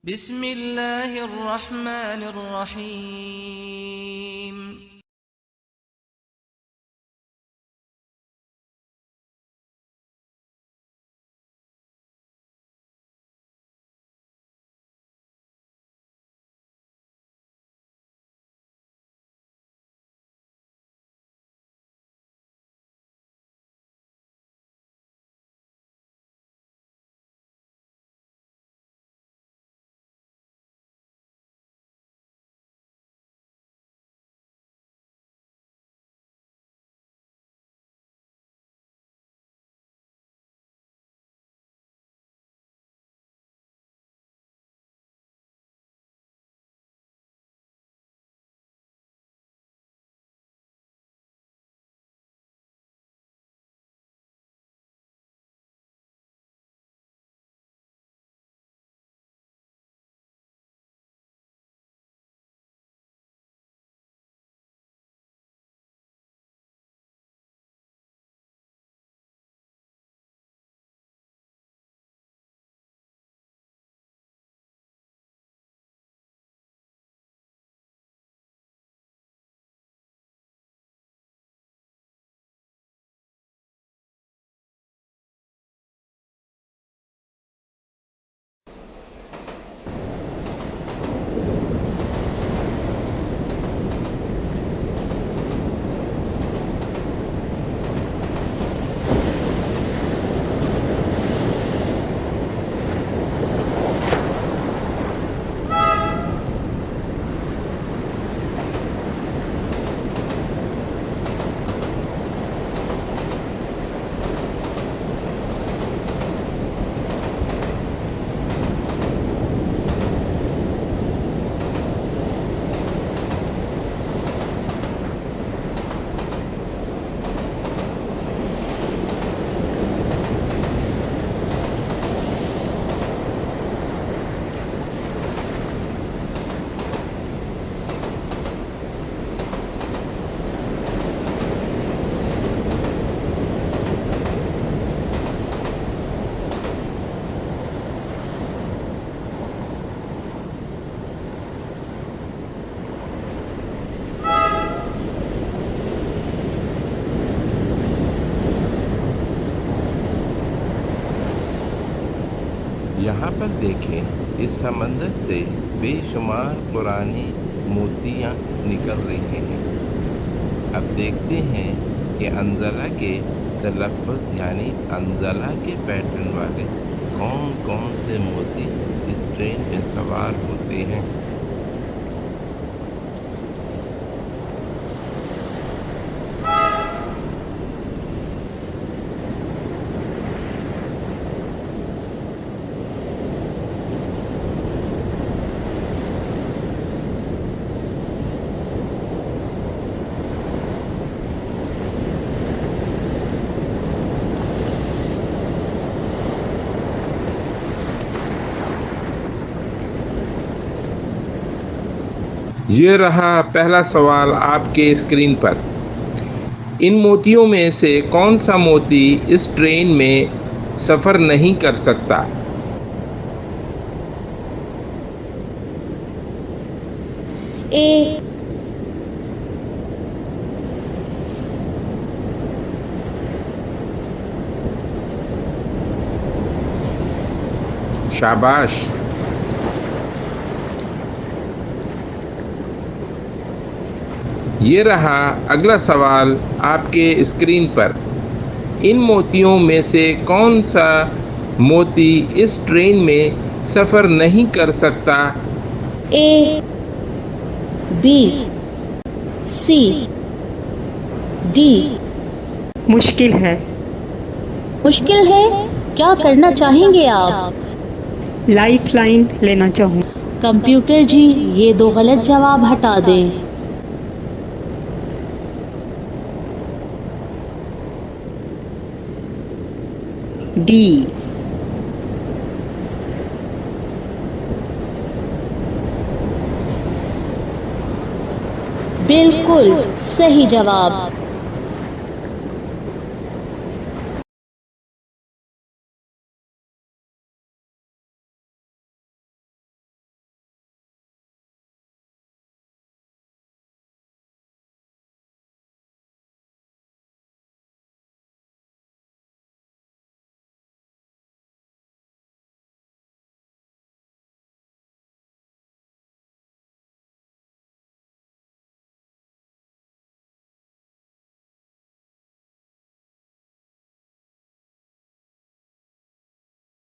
बिस्मिल्लाहिर्रहमानिर्रहीम। यहाँ पर देखें, इस समंदर से बेशुमार पुरानी मोतियाँ निकल रही हैं। अब देखते हैं कि अंजला के तलफ़्फ़ुज़ यानी अंजला के पैटर्न वाले कौन कौन से मोती इस ट्रेन में सवार होते हैं। ये रहा पहला सवाल आपके स्क्रीन पर। इन मोतियों में से कौन सा मोती इस ट्रेन में सफ़र नहीं कर सकता? ए, शाबाश। ये रहा अगला सवाल आपके स्क्रीन पर। इन मोतियों में से कौन सा मोती इस ट्रेन में सफ़र नहीं कर सकता? ए, बी, सी, डी। मुश्किल है। मुश्किल है? क्या करना चाहेंगे आप? लाइफ लाइन लेना चाहूँ। कंप्यूटर जी, ये दो गलत जवाब हटा दें। डी। बिल्कुल सही जवाब।